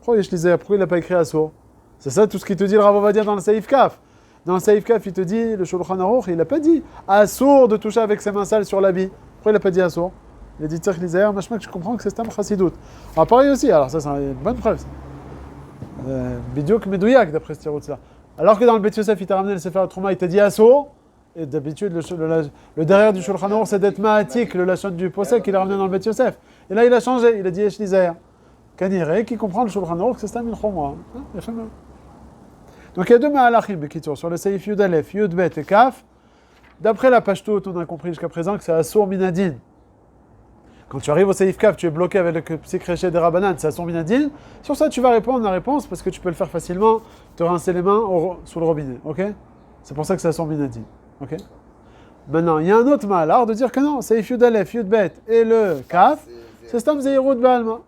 Pourquoi il n'a pas écrit Assour? C'est ça tout ce qu'il te dit le Rav Ovadia dans le Seif Kaf. Dans le Seif Kaf, il te dit, le Shulchan Aruch, il n'a pas dit Assour de toucher avec ses mains sales sur l'habit. Pourquoi il n'a pas dit Assour? Il a dit Tzarich Lizer, machma que je comprends que c'est Stam Chassidout. Alors pareil aussi, alors ça c'est une bonne preuve. Bidiouk Medouyak d'après ce tirot là. Alors que dans le Bet Yosef, il t'a ramené le Sefer Trouma, il t'a dit Assour. Et d'habitude, le derrière du Shulchan Aruch, c'est d'être Ma'atik, le lachon du Posek, qu'il a ramené dans le Bet Yosef. Et là, il a changé, il a dit Yesh Lizaer. Kaniré, qui comprend le Shulchan Aruch, c'est Stam une Chomra. Donc il y a deux Ma'alachim, Bekitour, sur le Seif Yud Aleph, Yud Bet et Kaf. D'après la Pashtout, on a compris jusqu'à présent que c'est Assour Minadin. Quand tu arrives au Seif Kaf, tu es bloqué avec le Psikreché des Rabbanan, c'est Assour Minadin. Sur ça, tu vas répondre la réponse parce que tu peux le faire facilement, te rincer les mains sous le robinet. Ok? C'est pour ça que c'est Assour Minadin. Ok? Maintenant, il y a un autre Ma'alar de dire que non, Seif Yud Aleph, Yud Bet et le Kaf, c'est Stam Zeirut Ba'alma.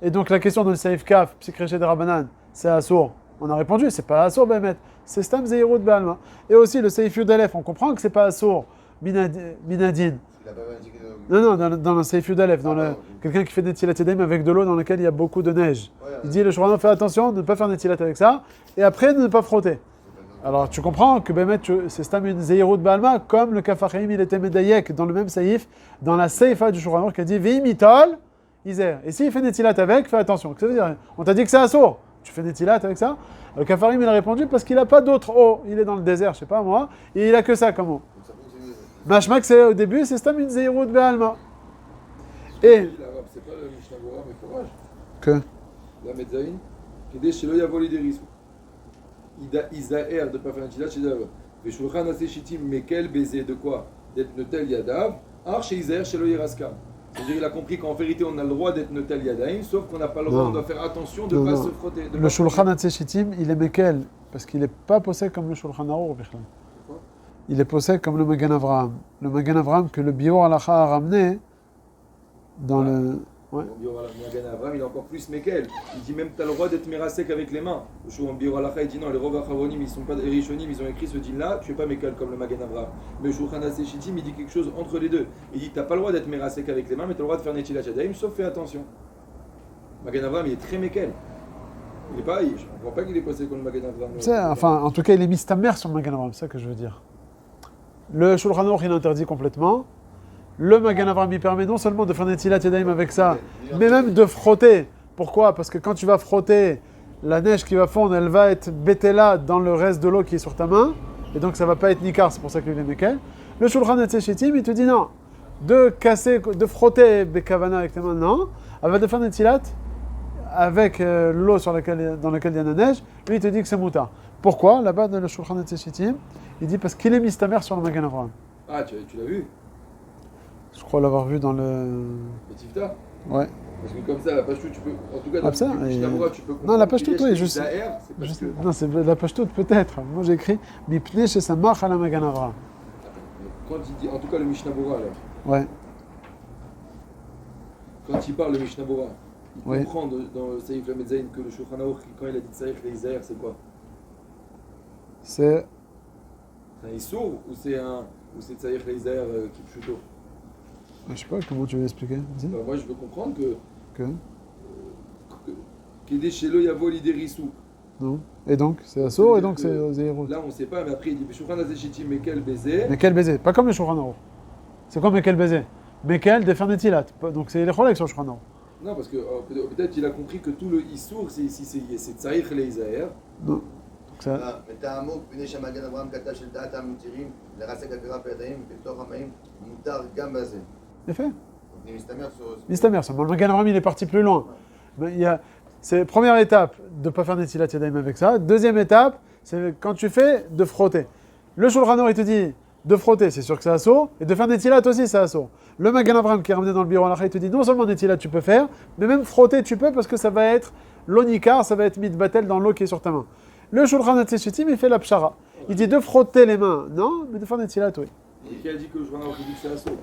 Et donc la question de le Seif Kaf, Psikreché des Rabbanan, c'est Assour. On a répondu, c'est pas Assour Behemet, c'est Stam Zeirut Ba'alma. Et aussi le Seif Yud Aleph, on comprend que c'est pas Assour Minadin. Non, dans le Seif Yud Aleph, quelqu'un qui fait Netilat Yadayim avec de l'eau dans laquelle il y a beaucoup de neige. Il dit le Shulchan Aruch, fais attention de ne pas faire Netilat avec ça, et après de ne pas frotter. Alors tu comprends que Behemet, c'est Stam Zeirut Ba'alma, comme le Kafachaim, il était Medayek dans le même Seif, dans la Seifa du Shulchan Aruch qui a dit Ve'imitol Iser. Et s'il fait Netilat avec, fais attention. Ça veut dire, on t'a dit que c'est Assour. Tu fais Netilat avec ça? Le Kafarim, il a répondu parce qu'il n'a pas d'autre eau. Il est dans le désert, je sais pas moi, et il a que ça comme eau. Mashmak, c'est au début, c'est Stam Zeirut Ba'alma. Et. C'est pas le Mishnah Bora, mais forage. Que? La Medzaïn, Kedé Shelo Yavo Liderisu. Isaer de pas faire Netilat chez Dav. Veshulchan Aseshitim Mekel Baiser de quoi? D'être Notel Yadav. Ar chez Isaer Shelo Yeraskam. C'est-à-dire qu'il a compris qu'en vérité on a le droit d'être Notel Yadaim, sauf qu'on n'a pas le droit, on doit faire attention de ne pas se frotter. Le Shulchan Aseshitim, il est Mekel, parce qu'il n'est pas possède comme le Shulchan Aruch. Il est possède comme le Magen Avraham. Le Magen Avraham que le Biur Halacha a ramené dans le. Ouais. Le Magen Avraham, il est encore plus Mekel. Il dit même que tu as le droit d'être Merasek avec les mains. Le Biur Halacha, il dit non, les Rov Achavonim, ils sont pas les Rishonim, ils ont écrit ce din-là, tu es pas Mekel comme le Magen Avraham. Mais le Shulchan Aseshitim, il dit quelque chose entre les deux. Il dit tu n'as pas le droit d'être Merasek avec les mains, mais tu as le droit de faire Netilat Yadayim, sauf fais attention. Magen Avraham, il est très Mekel. Il est pas, je ne comprends pas qu'il est posé comme le Magen Avraham. Enfin, en tout cas, il est mis ta mère sur le Magen Avraham, c'est ça que je veux dire. Le Shulchan Aruch, il interdit complètement. Le Magen Avraham, il permet non seulement de faire Netilat Yadayim avec ça, mais même de frotter. Pourquoi? Parce que quand tu vas frotter, la neige qui va fondre, elle va être bétela dans le reste de l'eau qui est sur ta main, et donc ça va pas être nikar, c'est pour ça que lui est mekel. Le Shulchan Aseshitim, il te dit non, de frotter Bekavana avec tes mains, non, elle va de faire Netilat avec l'eau dans laquelle il y a de la neige, lui il te dit que c'est moutar. Pourquoi? Là-bas dans le Shulchan Aseshitim, il dit parce qu'il est mis ta mère sur le Magen Avraham. Ah, tu l'as vu? Je crois l'avoir vu dans le. Le Tifta? Ouais. Parce que comme ça, la Pashtout, tu peux. En tout cas, Ah, ça, dans le Mishnah, tu peux. Non, la Pashtout, oui, je sais. Je sais. Non, c'est la Pashtout peut-être. Moi j'ai écrit Mipnei chez sa marche à la Magen Avraham. Quand il dit. En tout cas, le Mishnah Bora, alors. Ouais. Quand il parle le Mishnah Bora, il Oui. comprend dans le Seif Lamedzaïn que le Shulchan Aruch, quand il a dit Tsaïch Leizaer, c'est quoi? C'est. C'est un Issour ou c'est Tsaïch Leizaer qui pshuto? Je sais pas comment tu veux l'expliquer. Vas-y. Bah, moi, je veux comprendre Que. Kedé Shelo Yavo Liderisu. Non. Et donc, c'est Assour et donc c'est Zeirut. Là, on ne sait pas, mais après, il dit Shulchan Aseshitim Mekel Baiser. Mais quel baiser? Pas comme le Shulchan Aruch. C'est quoi mais quel baiser? Mais quel de faire Netilat. Donc c'est les cholèques sur le Shulchan Aruch. Non, parce que peut-être il a compris que tout le Issour, c'est Tsaïch Leizaer. Non. Donc ça. Mais t'as un mot, Pnei Shamagan Avraham Kata Shel Da'at HaMutirim, L'Arasek Akara Pe'adayim, Betor HaMaim, Mutar Gam Bazeh. Bien fait. Donc il est mis ta mère sur. Mistamer, seulement le Magen Avraham il est parti plus loin. Mais c'est première étape de ne pas faire Netilat Yadayim avec ça. Deuxième étape, c'est quand tu fais de frotter. Le Shulchan Aruch il te dit de frotter, c'est sûr que c'est Assour, et de faire Netilat aussi c'est Assour. Le Magen Avraham qui est ramené dans le Biur Halacha il te dit non seulement Netilat tu peux faire, mais même frotter tu peux parce que ça va être l'onikar, ça va être mitbatel dans l'eau qui est sur ta main. Le Shulchan Aseshitim il fait la pshara. Il dit de frotter les mains, non, mais de faire Netilat oui. Et qui a dit que le Shulchan Aruch dit que c'est Assour?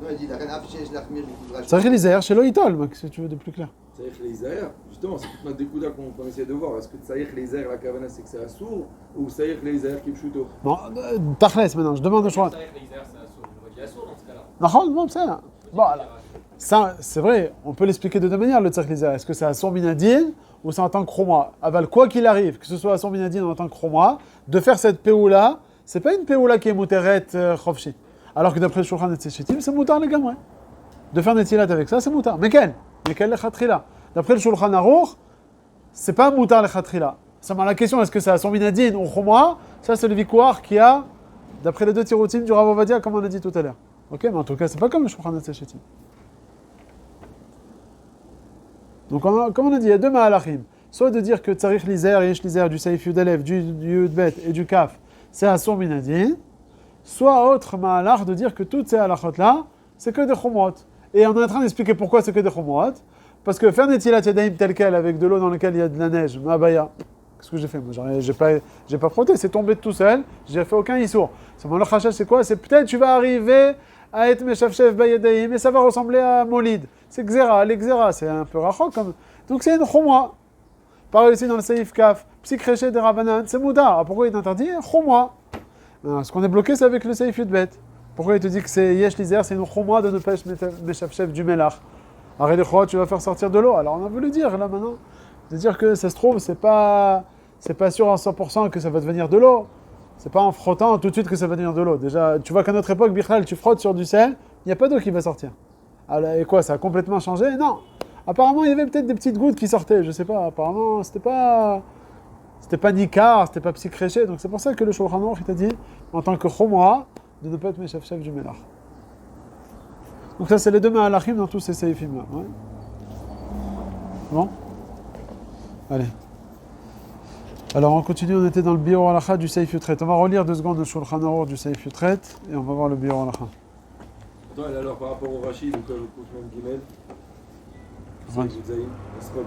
Non, il dit, n'a rien affiché, je l'achmir, Ça veut dire chez l'Oïtol, si tu veux de plus clair. Tsaïch Leizaer, justement, c'est toute notre découda qu'on essaie de voir. Est-ce que Tsaïch Leizaer, la Kavana, c'est que c'est Assour ou Tsaïch Leizaer qui est pshuto? Bon, Tachles maintenant, je demande au Shulchan. Ça, les Isères, c'est Assour. Je dis Assour dans ce cas-là. Non, bon, c'est là. Bon, alors, ça, c'est vrai, on peut l'expliquer de deux manières, le Tzarech Leizaer. Est-ce que c'est à son minadine ou c'est en tant que chroma? Aval, quoi qu'il arrive, que ce soit à son minadine ou en tant que chroma, de faire cette péoula, c'est pas une péoula qui est mouteret chofshi. Alors que d'après le Shulchan Aseshitim, c'est moutar les gamins. De faire Netilat avec ça, c'est moutar. Mais quel le khatrila? D'après le Shulchan Aruch, c'est pas moutar le khatrila. Seulement la question, est-ce que c'est à son minadine ou chumra? Ça, c'est le victoire qui a, d'après les deux tirotim du Rav Ovadia, comme on a dit tout à l'heure. Ok, mais en tout cas, c'est pas comme le Shulchan Aruch Shetim. Donc, comme on a dit, il y a deux ma'alachim. Soit de dire que tzarich lizer, yesh lizer, du Seif Yudalev, du Yudbet et du Kaf, c'est à son minadin. Soit autre ma'alach de dire que toutes ces halachot-là, c'est que des chumrot. Et on est en train d'expliquer pourquoi c'est que des chumrot. Parce que faire netilat yadayim tel quel, avec de l'eau dans laquelle il y a de la neige, ma'abaya, qu'est-ce que j'ai fait? Moi, j'ai pas frotté, c'est tombé tout seul, j'ai fait aucun issour. Seulement le chashash, c'est quoi? C'est peut-être tu vas arriver à être meshafshef bayadayim, et ça va ressembler à molid. C'est xéra, l'exéra, c'est un peu rachok comme. Donc c'est une chumra. Pareil ici dans le Seif Kaf, psychréché des Rabanan, c'est mouda. Pourquoi il est interdit? Chumra. Ce qu'on est bloqué, c'est avec le Seif Yudbet. Pourquoi il te dit que c'est yesh lizer, c'est une chumra de ne pas meshafshef du melach? Arrête de tu vas faire sortir de l'eau. Alors on a voulu dire là maintenant, de dire que ça se trouve, c'est pas sûr à 100% que ça va devenir de l'eau. C'est pas en frottant tout de suite que ça va devenir de l'eau. Déjà, tu vois qu'à notre époque, Bichlal, tu frottes sur du sel, il n'y a pas d'eau qui va sortir. Alors, et quoi, ça a complètement changé? Non. Apparemment, il y avait peut-être des petites gouttes qui sortaient, je sais pas. Apparemment, c'était pas nicar, c'était pas psychréché. Donc c'est pour ça que le Shulchan Aruch, il t'a dit, en tant que chumra, de ne pas être meshafshef du melach. Donc ça, c'est les deux ma'alachim dans tous ces seifim-là. Ouais. Bon. Allez. Alors on continue, on était dans le biur halacha du Seif Yutret. On va relire 2 secondes le Shulchan Aruch du Seif Yutret et on va voir le biur halacha. Attends, alors par rapport au Rashi, donc le Koufman Gimel, Ouais. c'est Zayn, Sfog.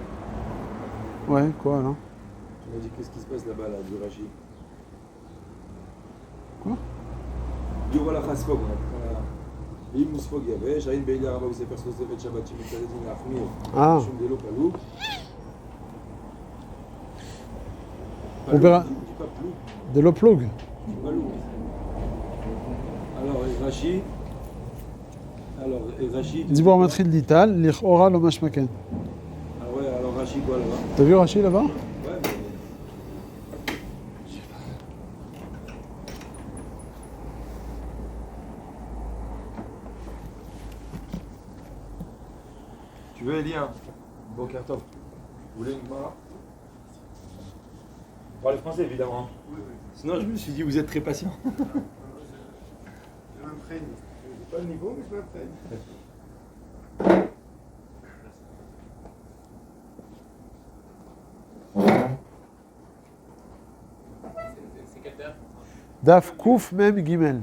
Ouais, quoi alors? Tu m'as dit qu'est-ce qui se passe là-bas, là, du Rashi? Quoi? Biur halacha Sfog, ואם הוא ספוג יבש, האם בעילי הרבה הוא ספר סוספת שבת שמתקדדים להחמיר שום דלו פלוג? On verra. dis pas ploug, De l'eau ploug. paloug. Alors, Rashi... Dibor matrid lital, lich ora lo mashmaken. Ah ouais, alors Rashi quoi là-bas? T'as vu Rashi là-bas? Ouais, mais... Tu veux Elie un bon carton? Vous voulez une Gemara? Parlez français, évidemment. Oui, oui. Sinon, je me suis dit, vous êtes très patient. Je m'imprègne. J'ai pas le niveau, mais je m'imprègne. C'est quelle terre? Daf Kouf Mem Gimel.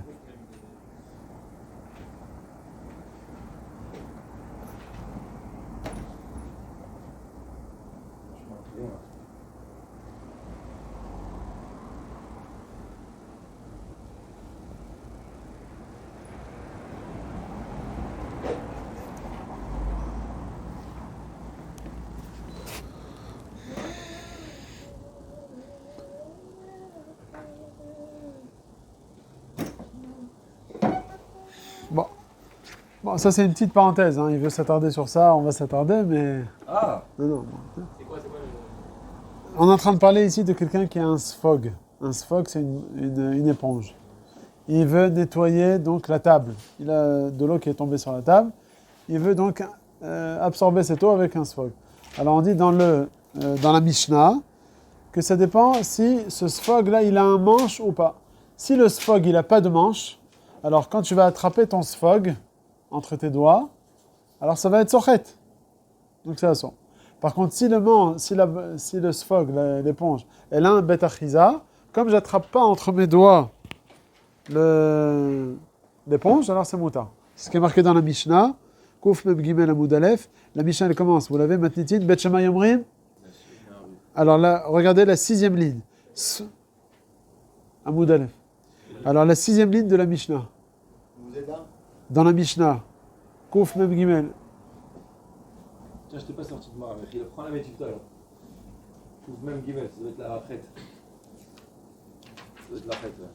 Bon, ça c'est une petite parenthèse, hein. Il veut s'attarder sur ça, on va s'attarder, mais... Ah! Non. C'est quoi le... On est en train de parler ici de quelqu'un qui a un sfog. Un sfog, c'est une éponge. Il veut nettoyer donc la table. Il a de l'eau qui est tombée sur la table. Il veut donc absorber cette eau avec un sfog. Alors on dit dans la Mishnah que ça dépend si ce sfog-là, il a un manche ou pas. Si le sfog, il n'a pas de manche, alors quand tu vas attraper ton sfog entre tes doigts, alors ça va être sochet. Donc c'est à son. Par contre, si le sfog, l'éponge, elle a un bet achiza, comme j'attrape pas entre mes doigts l'éponge, alors c'est moutar. C'est ce qui est marqué dans la Mishnah, Kouf Mem Gimel Amud Aleph. La Mishnah, elle commence, vous l'avez, Matnitin, Bet Shammai Omrim. Alors là, regardez la 6e ligne. Amud Aleph. Alors la 6e ligne de la Mishnah. Vous êtes là? Dans la Mishnah, Kouf Mem Gimel. Tiens, je t'ai pas sorti de moi, mais il prend la méthode alors. Trouve même Gimel, ça doit être la retraite. Ça doit être la retraite, là.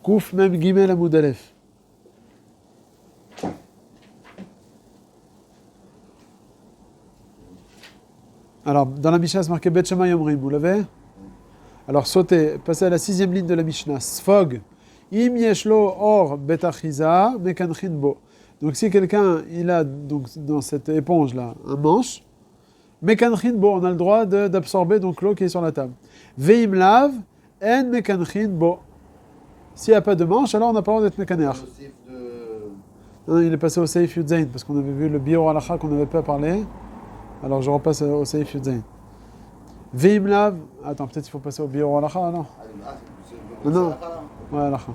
Kouf Mem Gimel Amud Aleph. Alors, dans la Mishnah, c'est marqué Bet Shammai Omrim, vous l'avez? Alors, sautez, passez à la 6e ligne de la Mishnah. Sfog. Im yeshlo or bet achiza mekanchin bo. Donc, si quelqu'un, il a donc, dans cette éponge-là un manche, Mekanchin bo, on a le droit d'absorber donc l'eau qui est sur la table. Veim lav, en mekanchin bo. S'il n'y a pas de manche, alors on n'a pas le droit d'être mekaner. Le sif de... Non, il est passé au Seif Yudzain, parce qu'on avait vu le Bior Alacha qu'on n'avait pas parlé. Alors je repasse au Seif Yudzain. Veim lav. Attends, peut-être il faut passer au Bior Alacha, non? Ah, c'est Non. la halakha, là. Ouais, Alacha.